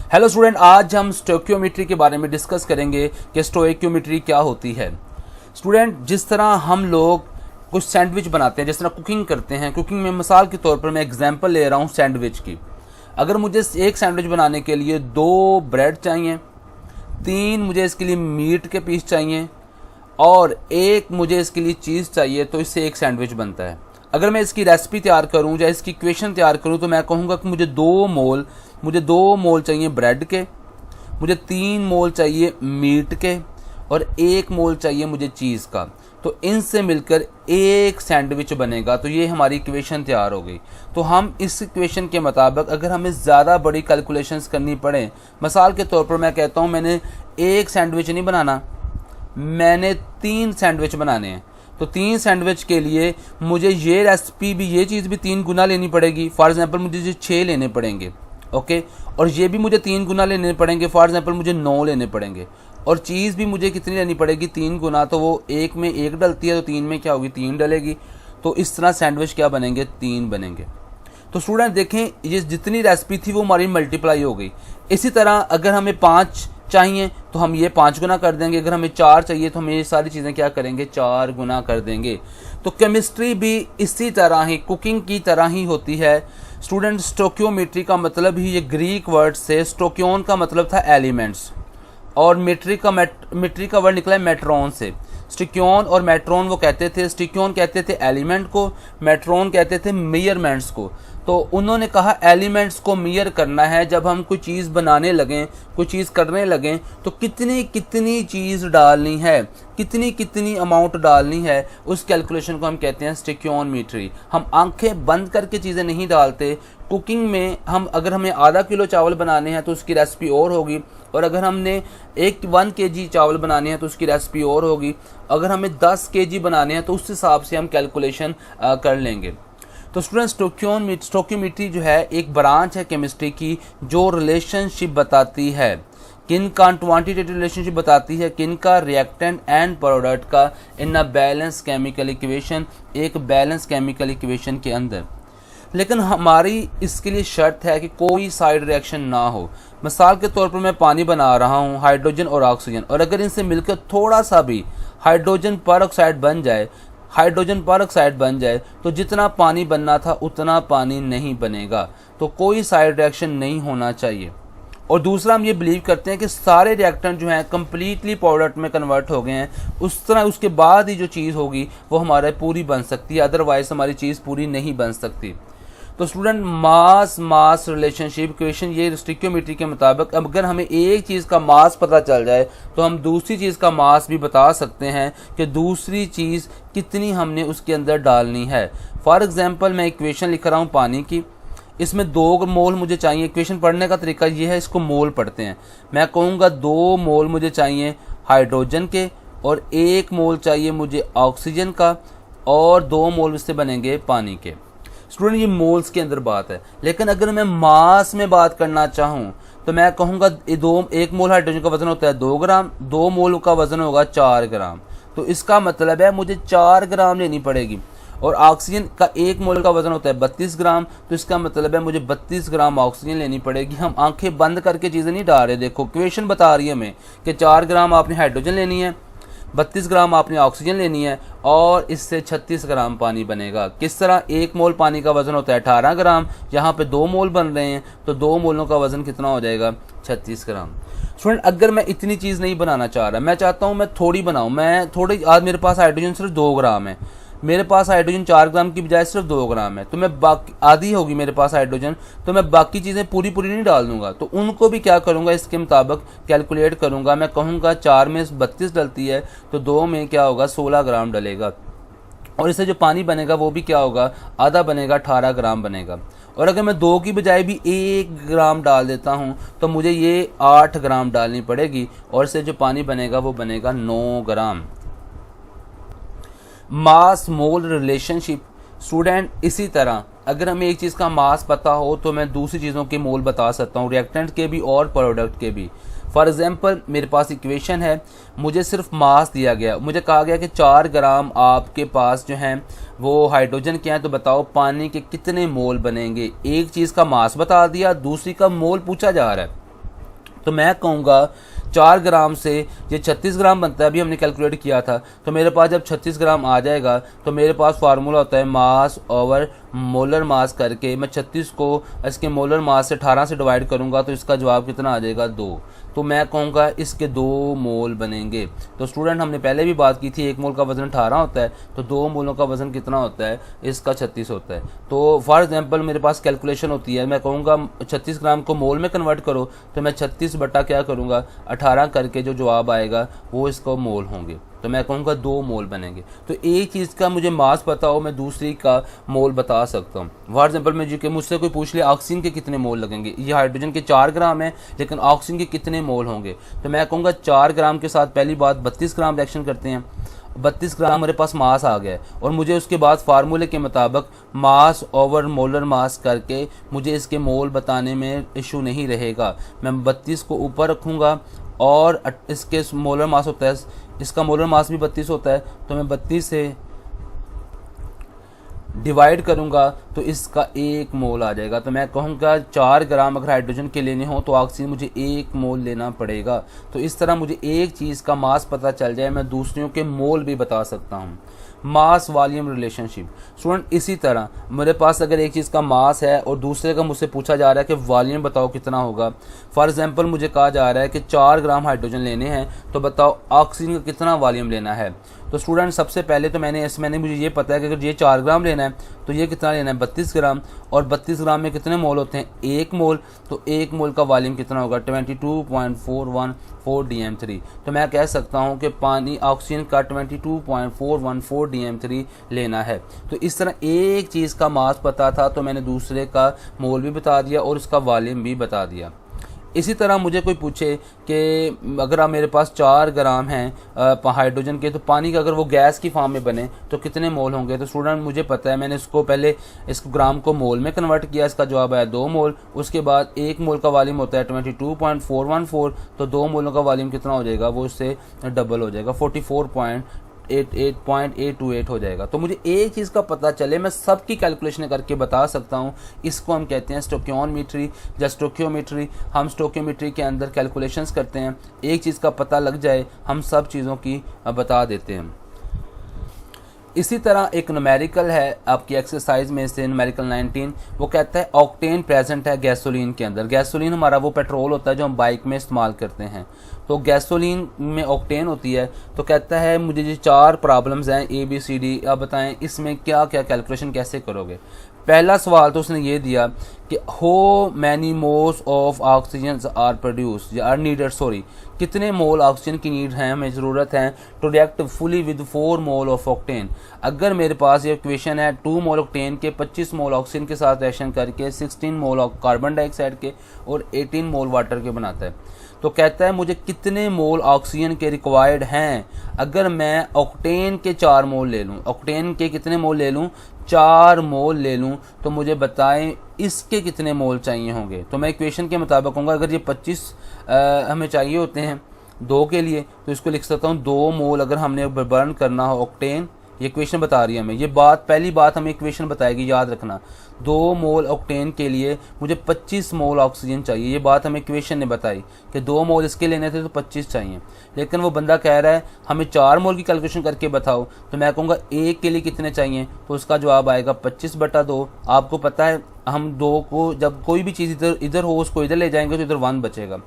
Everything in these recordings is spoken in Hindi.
हेलो स्टूडेंट, आज हम स्टोइकियोमेट्री के बारे में डिस्कस करेंगे कि स्टोइकियोमेट्री क्या होती है। स्टूडेंट, जिस तरह हम लोग कुछ सैंडविच बनाते हैं, जिस तरह कुकिंग करते हैं, कुकिंग में मिसाल के तौर पर मैं एग्जांपल ले रहा हूँ सैंडविच की। अगर मुझे एक सैंडविच बनाने के लिए 2 ब्रेड चाहिए, 3 मुझे इसके लिए मीट के पीस चाहिए और 1 मुझे इसके लिए चीज़ चाहिए, तो इससे एक सैंडविच बनता है। अगर मैं इसकी रेसिपी तैयार करूं या इसकी इक्वेशन तैयार करूं तो मैं कहूँगा कि मुझे 2 मोल चाहिए ब्रेड के, मुझे 3 मोल चाहिए मीट के और 1 मोल चाहिए मुझे चीज़ का। तो इनसे मिलकर एक सैंडविच बनेगा। तो ये हमारी इक्वेशन तैयार हो गई। तो हम इस इक्वेशन के मुताबिक अगर हमें ज़्यादा बड़ी कैलकुलेशंस करनी पड़े, मिसाल के तौर पर मैं कहता हूँ मैंने एक सैंडविच नहीं बनाना, मैंने 3 सैंडविच बनाने हैं, तो 3 सैंडविच के लिए मुझे ये रेसिपी भी, ये चीज़ भी 3 गुना लेनी पड़ेगी। फॉर एग्जांपल मुझे 6 लेने पड़ेंगे, ओके, और ये भी मुझे 3 गुना लेने पड़ेंगे। फॉर एग्जांपल मुझे 9 लेने पड़ेंगे। और चीज़ भी मुझे कितनी लेनी पड़ेगी? 3 गुना। तो वो 1 में 1 डलती है, तो 3 में क्या होगी? 3 डलेगी। तो इस तरह सैंडविच क्या बनेंगे? 3 बनेंगे। तो स्टूडेंट देखें, ये जितनी रेसिपी थी वो हमारी मल्टीप्लाई हो गई। इसी तरह अगर हमें 5 चाहिए तो हम ये 5 गुना कर देंगे। अगर हमें 4 चाहिए तो हम ये सारी चीज़ें क्या करेंगे? 4 गुना कर देंगे। तो केमिस्ट्री भी इसी तरह ही, कुकिंग की तरह ही होती है। स्टूडेंट, स्टोइकियोमेट्री का मतलब ही, ये ग्रीक वर्ड से स्टोकियोन का मतलब था एलिमेंट्स, और मेट्री का वर्ड निकला है मेट्रॉन से। स्टिक्योन और मेट्रॉन वो कहते थे, स्टिक्योन कहते थे एलिमेंट को, मेट्रॉन कहते थे मेजरमेंट्स को। तो उन्होंने कहा एलिमेंट्स को मेजर करना है। जब हम कोई चीज़ बनाने लगें, कोई चीज़ करने लगें, तो कितनी कितनी चीज़ डालनी है, कितनी कितनी अमाउंट डालनी है, उस कैलकुलेशन को हम कहते हैं स्टोइकियोमेट्री। हम आंखें बंद करके चीज़ें नहीं डालते। कुकिंग में अगर हमें आधा किलो चावल बनाने हैं तो उसकी रेसिपी और होगी, और अगर हमने 1 kg चावल बनाने हैं तो उसकी रेसिपी और होगी। अगर हमें 10 kg बनाने हैं तो उस हिसाब से हम कैलकुलेशन कर लेंगे। तो स्टूडेंट, स्टोइकियोमेट्री जो है एक ब्रांच है केमिस्ट्री की, जो रिलेशनशिप बताती है। किन का? क्वांटिटेटिव रिलेशनशिप बताती है। किन का? रिएक्टेंट एंड प्रोडक्ट का इन अ बैलेंस केमिकल इक्वेशन, एक बैलेंस केमिकल इक्वेशन के अंदर। लेकिन हमारी इसके लिए शर्त है कि कोई साइड रिएक्शन ना हो। मिसाल के तौर पर मैं पानी बना रहा हूँ, हाइड्रोजन और ऑक्सीजन, और अगर इनसे मिलकर थोड़ा सा भी हाइड्रोजन पर ऑक्साइड बन जाए तो जितना पानी बनना था उतना पानी नहीं बनेगा। तो कोई साइड रिएक्शन नहीं होना चाहिए। और दूसरा, हम ये बिलीव करते हैं कि सारे रिएक्टेंट जो हैं कंप्लीटली प्रोडक्ट में कन्वर्ट हो गए हैं। उस तरह उसके बाद ही जो चीज़ होगी वो हमारे पूरी बन सकती है, अदरवाइज हमारी चीज़ पूरी नहीं बन सकती। तो स्टूडेंट, मास रिलेशनशिप इक्वेशन ये स्टोइकियोमेट्री के मुताबिक, अगर हमें एक चीज़ का मास पता चल जाए तो हम दूसरी चीज़ का मास भी बता सकते हैं कि दूसरी चीज़ कितनी हमने उसके अंदर डालनी है। फॉर एग्जांपल मैं इक्वेशन लिख रहा हूँ पानी की, इसमें 2 मोल मुझे चाहिए। इक्वेशन पढ़ने का तरीका ये है, इसको मोल पढ़ते हैं। मैं कहूँगा 2 मोल मुझे चाहिए हाइड्रोजन के और 1 मोल चाहिए मुझे ऑक्सीजन का, और 2 मोल इससे बनेंगे पानी के। स्टूडेंट, ये मोल्स के अंदर बात है। लेकिन अगर मैं मास में बात करना चाहूँ तो मैं कहूँगा 1 मोल हाइड्रोजन का वजन होता है 2 ग्राम, 2 मोल का वजन होगा 4 ग्राम। तो इसका मतलब है मुझे 4 ग्राम लेनी पड़ेगी। और ऑक्सीजन का 1 मोल का वजन होता है 32 ग्राम, तो इसका मतलब है मुझे 32 ग्राम ऑक्सीजन लेनी पड़ेगी। हम आंखें बंद करके चीज़ें नहीं डाल रहे। देखो, इक्वेशन बता रही है हमें कि 4 ग्राम आपने हाइड्रोजन लेनी है, 32 ग्राम आपने ऑक्सीजन लेनी है, और इससे 36 ग्राम पानी बनेगा। किस तरह? 1 मोल पानी का वजन होता है 18 ग्राम, यहाँ पे 2 मोल बन रहे हैं, तो 2 मोलों का वजन कितना हो जाएगा? 36 ग्राम। स्टूडेंट, अगर मैं इतनी चीज़ नहीं बनाना चाह रहा, मैं चाहता हूँ मैं थोड़ी बनाऊँ, आज मेरे पास हाइड्रोजन सिर्फ 2 ग्राम है, मेरे पास हाइड्रोजन 4 ग्राम की बजाय सिर्फ 2 ग्राम है, तो मैं बाकी आधी होगी मेरे पास हाइड्रोजन, तो मैं बाकी चीज़ें पूरी नहीं डाल दूंगा। तो उनको भी क्या करूंगा? इसके मुताबिक कैलकुलेट करूंगा। मैं कहूँगा 4 में 32 डलती है, तो 2 में क्या होगा? 16 ग्राम डलेगा। और इससे जो पानी बनेगा वो भी क्या होगा? आधा बनेगा, 18 ग्राम बनेगा। और अगर मैं 2 की बजाय भी 1 ग्राम डाल देता हूँ तो मुझे ये 8 ग्राम डालनी पड़ेगी, और इससे जो पानी बनेगा वो बनेगा 9 ग्राम। मास मोल रिलेशनशिप। स्टूडेंट, इसी तरह अगर हमें एक चीज़ का मास पता हो तो मैं दूसरी चीज़ों के मोल बता सकता हूँ, रिएक्टेंट के भी और प्रोडक्ट के भी। फॉर एग्जांपल, मेरे पास इक्वेशन है, मुझे सिर्फ मास दिया गया, मुझे कहा गया कि 4 ग्राम आपके पास जो हैं वो हाइड्रोजन के हैं, तो बताओ पानी के कितने मोल बनेंगे। एक चीज़ का मास बता दिया, दूसरी का मोल पूछा जा रहा है। तो मैं कहूँगा 4 ग्राम से ये 36 ग्राम बनता है, अभी हमने कैलकुलेट किया था। तो मेरे पास जब 36 ग्राम आ जाएगा तो मेरे पास फार्मूला होता है मास ओवर मोलर मास करके, मैं 36 को इसके मोलर मास से 18 से डिवाइड करूंगा तो इसका जवाब कितना आ जाएगा 2। तो मैं कहूँगा इसके 2 मोल बनेंगे। तो स्टूडेंट हमने पहले भी बात की थी 1 मोल का वजन 18 होता है, तो 2 मोलों का वजन कितना होता है, इसका 36 होता है। तो फॉर एग्जांपल मेरे पास कैलकुलेशन होती है, मैं कहूँगा 36 ग्राम को मोल में कन्वर्ट करो, तो मैं 36 बटा क्या करूँगा 18 करके जो जवाब आएगा वो इसको मोल होंगे। तो मैं कहूँगा 2 मोल बनेंगे। तो एक चीज़ का मुझे मास पता हो, मैं दूसरी का मोल बता सकता हूँ। फॉर एग्जाम्पल मुझसे कोई पूछ ले ऑक्सीजन के कितने मोल लगेंगे, ये हाइड्रोजन के 4 ग्राम है लेकिन ऑक्सीजन के कितने मोल होंगे, तो मैं कहूँगा 4 ग्राम के साथ पहली बात 32 ग्राम रिएक्शन करते हैं, 32 ग्राम मेरे पास मास आ गया है और मुझे उसके बाद फार्मूले के मुताबिक मास ओवर मोलर मास करके मुझे इसके मोल बताने में इशू नहीं रहेगा। मैं 32 को ऊपर रखूँगा और इसके मोलर मास होता है, इसका मोलर मास भी 32 होता है, तो मैं 32 से डिवाइड करूंगा तो इसका 1 मोल आ जाएगा। तो मैं कहूँगा 4 ग्राम अगर हाइड्रोजन के लेने हो तो ऑक्सीजन मुझे 1 मोल लेना पड़ेगा। तो इस तरह मुझे एक चीज़ का मास पता चल जाए, मैं दूसरों के मोल भी बता सकता हूँ। मास वॉल्यूम रिलेशनशिप स्टूडेंट, इसी तरह मेरे पास अगर एक चीज़ का मास है और दूसरे का मुझसे पूछा जा रहा है कि वॉल्यूम बताओ कितना होगा। फॉर एग्जांपल मुझे कहा जा रहा है कि 4 ग्राम हाइड्रोजन लेने हैं, तो बताओ ऑक्सीजन का कितना वॉल्यूम लेना है। तो स्टूडेंट सबसे पहले तो मैंने मुझे ये पता है कि अगर ये 4 ग्राम लेना है तो ये कितना लेना है 32 ग्राम, और 32 ग्राम में कितने मोल होते हैं 1 मोल, तो 1 मोल का वॉल्यूम कितना होगा 22.414 dm3। तो मैं कह सकता हूँ कि पानी ऑक्सीजन का 22.414 dm3 लेना है। तो इस तरह एक चीज़ का मास पता था तो मैंने दूसरे का मोल भी बता दिया और उसका वॉल्यूम भी बता दिया। इसी तरह मुझे कोई पूछे कि अगर आप मेरे पास 4 ग्राम हैं हाइड्रोजन के, तो पानी का अगर वो गैस की फॉर्म में बने तो कितने मोल होंगे। तो स्टूडेंट मुझे पता है, मैंने इसको पहले इस ग्राम को मोल में कन्वर्ट किया, इसका जवाब आया 2 मोल। उसके बाद 1 मोल का वॉल्यूम होता है 22.414, तो 2 मोलों का वॉल्यूम कितना हो जाएगा, वो उससे डबल हो जाएगा 44.828 हो जाएगा। तो मुझे एक चीज़ का पता चले, मैं सबकी कैलकुलेशन करके बता सकता हूँ। इसको हम कहते हैं स्टोकियोमेट्री या स्टोकियोमेट्री। हम स्टोकियोमेट्री के अंदर कैलकुलेशंस करते हैं, एक चीज़ का पता लग जाए हम सब चीज़ों की बता देते हैं। इसी तरह एक न्यूमेरिकल है आपकी एक्सरसाइज में से न्यूमेरिकल 19, वो कहता है ऑक्टेन प्रेजेंट है गैसोलीन के अंदर। गैसोलीन हमारा वो पेट्रोल होता है जो हम बाइक में इस्तेमाल करते हैं, तो गैसोलीन में ऑक्टेन होती है। तो कहता है मुझे ये 4 प्रॉब्लम्स हैं ABCD, आप बताएं इसमें क्या क्या कैलकुलेशन कैसे करोगे। पहला सवाल तो उसने ये दिया कि how many moles of oxygen are produce या आर नीडेड, कितने मोल ऑक्सीजन की नीड है, हमें ज़रूरत है to react fully with 4 mole of octane. अगर मेरे पास ये इक्वेशन है 2 मोल ऑक्टेन के 25 मोल ऑक्सीजन के साथ रिएक्शन करके 16 मोल कार्बन डाइऑक्साइड के और 18 मोल वाटर के बनाता है, तो कहता है मुझे कितने मोल ऑक्सीजन के रिक्वायर्ड हैं। अगर मैं ऑक्टेन के 4 मोल ले लूँ, ऑक्टेन के कितने मोल ले लूँ 4 मोल ले लूँ, तो मुझे बताएं इसके कितने मोल चाहिए होंगे। तो मैं इक्वेशन के मुताबिक कहूँगा अगर ये 25 हमें चाहिए होते हैं 2 के लिए, तो इसको लिख सकता हूँ 2 मोल अगर हमने बर्न करना हो ऑक्टेन, ये इक्वेशन बता रही है हमें, ये बात पहली बात हमें इक्वेशन बताएगी, याद रखना। 2 मोल ऑक्टेन के लिए मुझे 25 मोल ऑक्सीजन चाहिए, ये बात हमें इक्वेशन ने बताई कि 2 मोल इसके लेने थे तो 25 चाहिए। लेकिन वो बंदा कह रहा है हमें 4 मोल की कैलकुलेशन करके बताओ, तो मैं कहूँगा 1 के लिए कितने चाहिए, तो उसका जवाब आएगा 25/2। आपको पता है हम 2 को जब कोई भी चीज़ इधर हो उसको इधर ले जाएंगे तो इधर 1 बचेगा।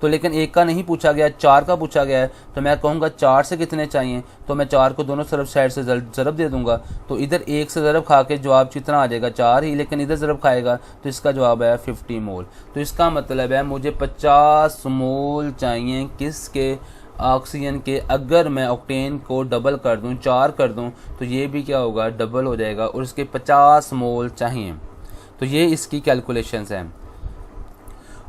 तो लेकिन 1 का नहीं पूछा गया, 4 का पूछा गया है, तो मैं कहूँगा 4 से कितने चाहिए, तो मैं 4 को दोनों तरफ साइड से ज़रब दे दूंगा, तो इधर 1 से ज़रब खा के जवाब कितना आ जाएगा 4 ही, लेकिन इधर ज़रब खाएगा तो इसका जवाब है 50 मोल। तो इसका मतलब है मुझे 50 मोल चाहिए किसके, ऑक्सीजन के। अगर मैं ऑक्टेन को डबल कर दूं 4 कर दूं तो ये भी क्या होगा डबल हो जाएगा और इसके 50 मोल चाहिए। तो ये इसकी कैलकुलेशंस हैं।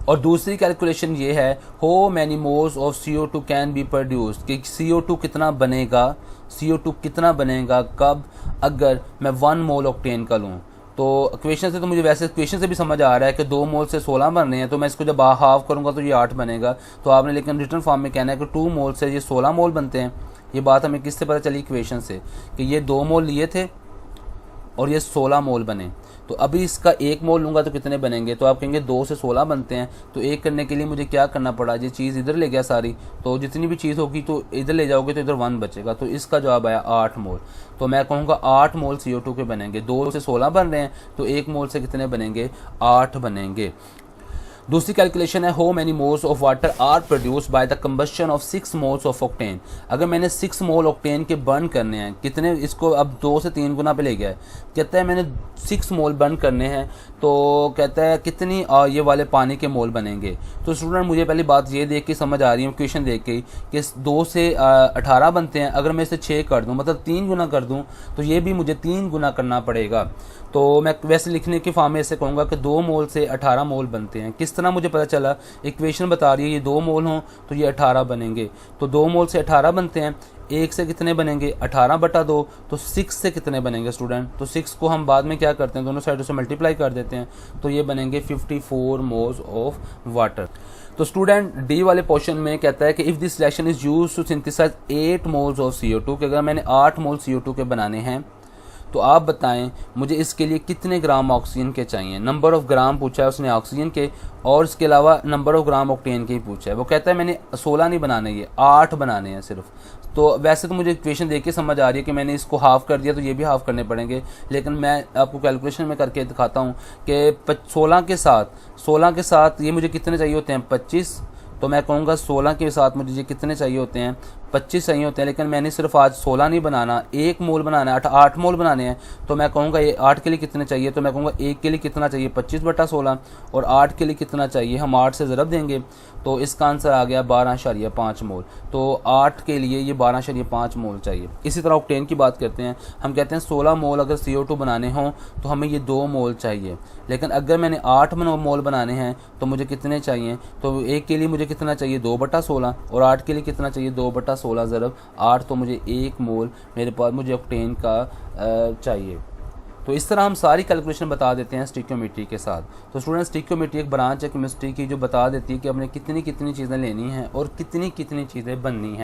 और दूसरी कैलकुलेशन ये है how many moles of CO2 can be produced, कि CO2 कितना बनेगा, CO2 कितना बनेगा कब, अगर मैं 1 मोल ऑक्टेन का लूँ। तो इक्वेशन से तो मुझे वैसे इक्वेशन से भी समझ आ रहा है कि 2 मोल से 16 बनने हैं, तो मैं इसको जब हाफ करूँगा तो ये 8 बनेगा। तो आपने लेकिन रिटर्न फॉर्म में कहना है कि 2 मोल से ये 16 मोल बनते हैं। ये बात हमें किससे पता चली, इक्वेशन से, कि ये 2 मोल लिए थे और ये 16 मोल बने। तो अभी इसका 1 मोल लूँगा तो कितने बनेंगे, तो आप कहेंगे 2 से 16 बनते हैं। तो 1 करने के लिए मुझे क्या करना पड़ा, ये चीज़ इधर ले गया सारी, तो जितनी भी चीज़ होगी तो इधर ले जाओगे तो इधर 1 बचेगा। तो इसका जवाब आया 8 मोल। तो मैं कहूँगा 8 मोल CO2 के बनेंगे। 2 से 16 बन रहे हैं तो 1 मोल से कितने बनेंगे, 8 बनेंगे। दूसरी कैलकुलेशन है, how many moles of water are produced by the combustion of 6 moles of octane. अगर मैंने 6 मोल ऑक्टेन के बर्न करने हैं, कितने, इसको अब 2 से 3 गुना पे ले गया है, कहता है मैंने 6 मोल बर्न करने हैं, तो कहता है कितनी ये वाले पानी के मोल बनेंगे। तो स्टूडेंट मुझे पहली बात ये देख के समझ आ रही है क्वेश्चन देख के कि 2 से 18 बनते हैं, अगर मैं इसे 6 कर दूं मतलब 3 गुना कर दूं तो ये भी मुझे 3 गुना करना पड़ेगा। तो मैं वैसे लिखने के फॉर्म में ऐसे कहूँगा कि 2 मोल से 18 मोल बनते हैं। किस तरह मुझे पता चला, इक्वेशन बता रही है ये 2 मोल हों तो ये 18 बनेंगे। तो 2 मोल से 18 बनते हैं, 1 से कितने बनेंगे 18/2, तो 6 से कितने बनेंगे स्टूडेंट, तो 6 को हम बाद में क्या करते हैं, दोनों साइडों से मल्टीप्लाई कर देते हैं, तो ये बनेंगे 54 मोल्स ऑफ वाटर। तो स्टूडेंट डी वाले पोर्शन में कहता है कि if this reaction is used to synthesize 8 moles of CO2, कि अगर मैंने 8 मोल CO2 के बनाने हैं तो आप बताएं मुझे इसके लिए कितने ग्राम ऑक्सीजन के चाहिए। नंबर ऑफ ग्राम पूछा है उसने ऑक्सीजन के, और इसके अलावा नंबर ऑफ ग्राम ऑक्टेन के ही पूछा है। वो कहता है मैंने 16 नहीं बनाने, ये 8 बनाने हैं सिर्फ। तो वैसे तो मुझे इक्वेशन देख के समझ आ रही है कि मैंने इसको हाफ कर दिया तो ये भी हाफ करने पड़ेंगे, लेकिन मैं आपको कैलकुलेशन में करके दिखाता हूँ कि 16 के साथ ये मुझे कितने चाहिए होते हैं 25। तो मैं कहूँगा 16 के साथ मुझे ये कितने चाहिए होते हैं 25 चाहिए होते हैं, लेकिन मैंने सिर्फ आज 16 नहीं बनाना, 1 मोल बनाना है, 8 मोल बनाने हैं। तो मैं कहूँगा ये 8 के लिए कितने चाहिए, तो मैं कहूँगा 1 के लिए कितना चाहिए 25/16, और 8 के लिए कितना चाहिए, हम 8 से ज़रब देंगे तो इसका आंसर आ गया 12.5 मोल। तो 8 के लिए ये 12.5 मोल चाहिए। इसी तरह ऑक्टेन की बात करते हैं, हम कहते हैं 16 मोल अगर CO2 बनाने हों तो हमें ये 2 मोल चाहिए, लेकिन अगर मैंने 8 मोल बनाने हैं तो मुझे कितने चाहिए, तो 1 के लिए मुझे कितना चाहिए 2/16, और 8 के लिए कितना चाहिए 2/16 ज़रब 8, तो मुझे 1 मोल मेरे पास मुझे ऑक्टेन का चाहिए। तो इस तरह हम सारी कैलकुलेशन बता देते हैं स्टिक्योमेट्री के साथ। तो स्टूडेंट स्टिक्योमेट्री एक ब्रांच है केमिस्ट्री की जो बता देती है कि हमने कितनी कितनी चीज़ें लेनी हैं और कितनी कितनी चीज़ें बननी हैं।